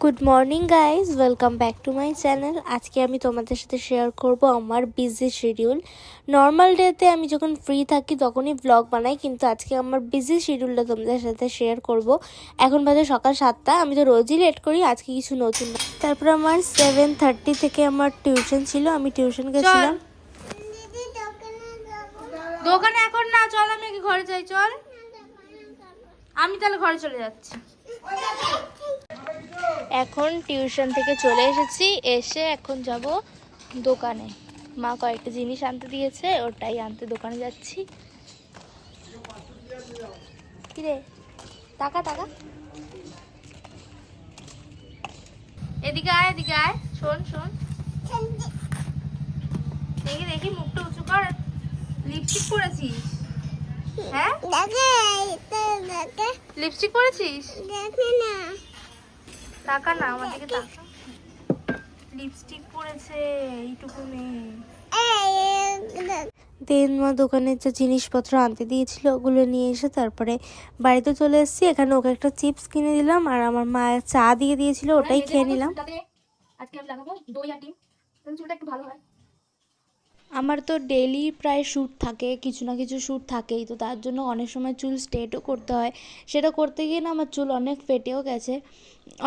Good morning guys, welcome back to my channel. আজকে আমি তোমাদের সাথে শেয়ার করব আমার বিজি শিডিউল। নর্মাল ডেতে আমি যখন ফ্রি থাকি তখনই ব্লগ বানাই, কিন্তু আজকে আমার বিজি শিডিউলটা তোমাদের সাথে শেয়ার করব। এখন বাজে সকাল 7টা। আমি তো রোজই লেট করি, আজকে কিছু নতুন না। তারপর আমার 7:30 থেকে আমার টিউশন ছিল, আমি টিউশন গেছিলাম। দোকানে এখন না, চল আমি ঘরে যাই, চল। আমি তাহলে ঘরে চলে যাচ্ছি। এখন টিউশন থেকে চলে এসেছি, এসে এখন যাব দোকানে। মা কয়েকটা জিনিস আনতে দিয়েছে, ওটাই আনতে দোকানে যাচ্ছি। কিরে টাকা টাকা, এদিকে আয়, এদিকে আয়, শোন শোন, দেখি দেখি, মুখটা উঁচু কর। লিপস্টিক পরেছিস? হ্যাঁ, লিপস্টিক পরেছিস? টাকা না, আমার দিকে টাকা। লিপস্টিক পরেছে এইটুকু মেয়ে। দেন মা দোকানের যে জিনিসপত্র আনতে দিয়েছিল ওগুলো নিয়ে এসে তারপরে বাড়িতে চলে এসেছি। এখানে ওকে একটা চিপস কিনে দিলাম, আর আমার মা চা দিয়ে দিয়েছিল, ওটাই খেয়ে নিলাম। আজকে আমি লাগাবো দই আর ডিম, তাহলে চুলটা একটু ভালো হয়। আমার তো ডেইলি প্রায় শ্যুট থাকে, কিছু না কিছু শ্যুট থাকেই, তো তার জন্য অনেক সময় চুল স্ট্রেটও করতে হয়। সেটা করতে গিয়ে না আমার চুল অনেক ফেটেও গেছে।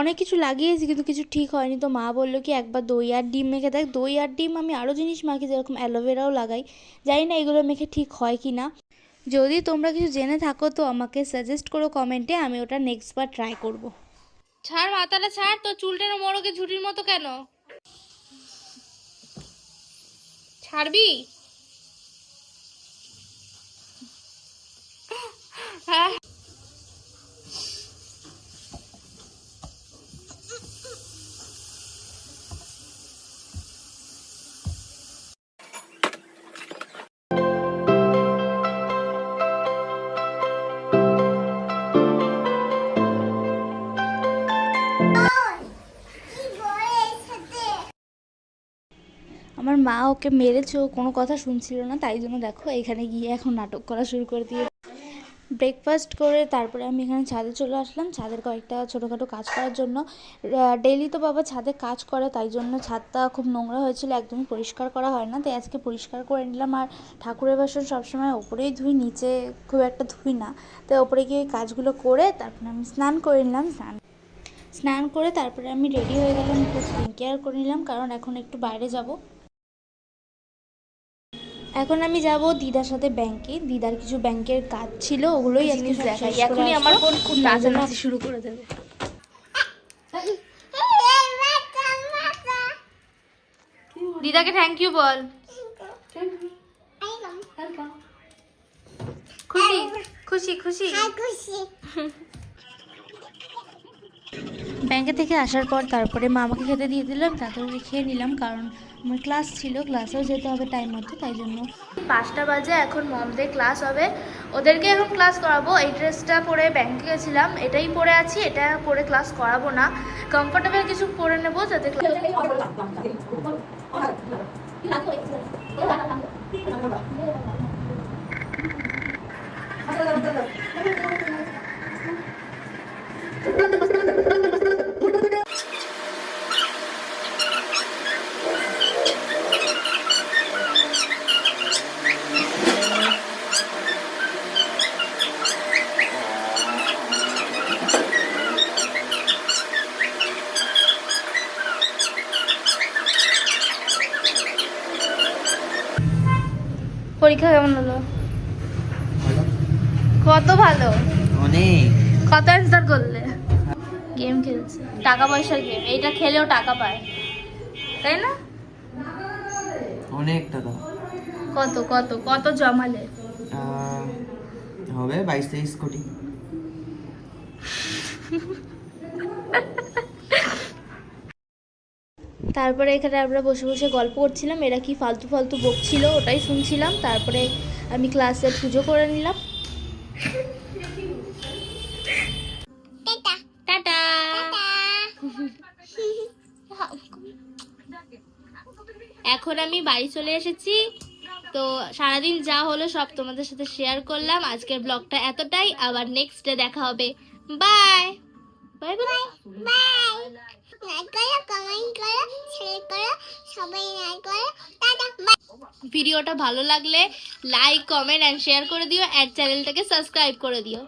অনেক কিছু লাগিয়েছি কিন্তু কিছু ঠিক হয়নি। তো মা বললো কি একবার দই আর ডিম মেখে দেখ। দই আর ডিম আমি আরও জিনিস মাখি, যেরকম অ্যালোভেরাও লাগাই, জানি না এগুলো মেখে ঠিক হয় কি না। যদি তোমরা কিছু জেনে থাকো তো আমাকে সাজেস্ট করো কমেন্টে, আমি ওটা নেক্সট বার ট্রাই করব। ছাড় মাথাটা ছাড়, তো চুলটা মোড়কে ঝুটির মতো কেন? ছাড়বি? হ্যাঁ, আমার মা ওকে মেরেছে, ও কোনো কথা শুনছিল না, তাই জন্য দেখো এখানে গিয়ে এখন নাটক করা শুরু করে দিয়ে। ব্রেকফাস্ট করে তারপরে আমি এখানে ছাদে চলে আসলাম, ছাদের কয়েকটা ছোটোখাটো কাজ করার জন্য। ডেইলি তো বাবা ছাদে কাজ করে, তাই জন্য ছাদটা খুব নোংরা হয়েছিল, একদমই পরিষ্কার করা হয় না, তাই আজকে পরিষ্কার করে নিলাম। আর ঠাকুরের বাসন সবসময় ওপরেই ধুই, নিচে খুব একটা ধুই না, তাই ওপরে গিয়ে কাজগুলো করে তারপরে আমি স্নান করে নিলাম। স্নান করে তারপরে আমি রেডি হয়ে গেলাম, একটু স্কিন কেয়ার করে নিলাম, কারণ এখন একটু বাইরে যাব। এখন আমি যাব দিদার সাথে ব্যাংকে। দিদার কিছু ব্যাংকের কাজ ছিল, ওগুলোই আজকে সব শেষ করে এখনই আমার আসবো। বোন খুব নাচানাচি শুরু করে দেবে। দিদাকে থ্যাংক ইউ বল। খুশি খুশি খুশি। ব্যাংকে থেকে আসার পর তারপরে মা আমাকে খেতে দিয়ে দিলাম, তাড়াতাড়ি খেয়ে নিলাম, কারণ আমার ক্লাস ছিল, ক্লাসেও যেতে হবে টাইম মতো, তাই জন্য। 5টা বাজে, এখন মমদের ক্লাস হবে, ওদেরকে এখন ক্লাস করাবো। এই ড্রেসটা পরে ব্যাংকে গেছিলাম, এটাই পরে আছি, এটা পরে ক্লাস করাবো না, কমফোর্টেবল কিছু পরে নেবো যাতে পরীক্ষা কেমন হলো? কত ভালো, অনেক। কত অ্যান্সার করলে? গেম খেলছে, টাকা পয়সার গেম, এইটা খেলেও টাকা পায়, তাই না? অনেক টাকা। কত কত কত জমালে? হবে 22-23 কোটি। তারপরে এখানে আমরা বসে বসে গল্প করছিলাম, এরা কি ফালতু ফালতু বকছিল ওটাই শুনছিলাম। তারপরে আমি ক্লাসে পুজো করে নিলাম। টাটা। এখন আমি বাড়ি চলে এসেছি, তো সারাদিন যা হলো সব তোমাদের সাথে শেয়ার করলাম। আজকের ব্লগটা এতটাই, আবার নেক্সট ডে দেখা হবে। Bye bye bye bye. সবাই লাইক করে টাটা বাই। ভিডিওটা ভালো লাগলে লাইক কমেন্ট অ্যান্ড শেয়ার করে দিও, অ্যাড চ্যানেলটাকে সাবস্ক্রাইব করে দিও।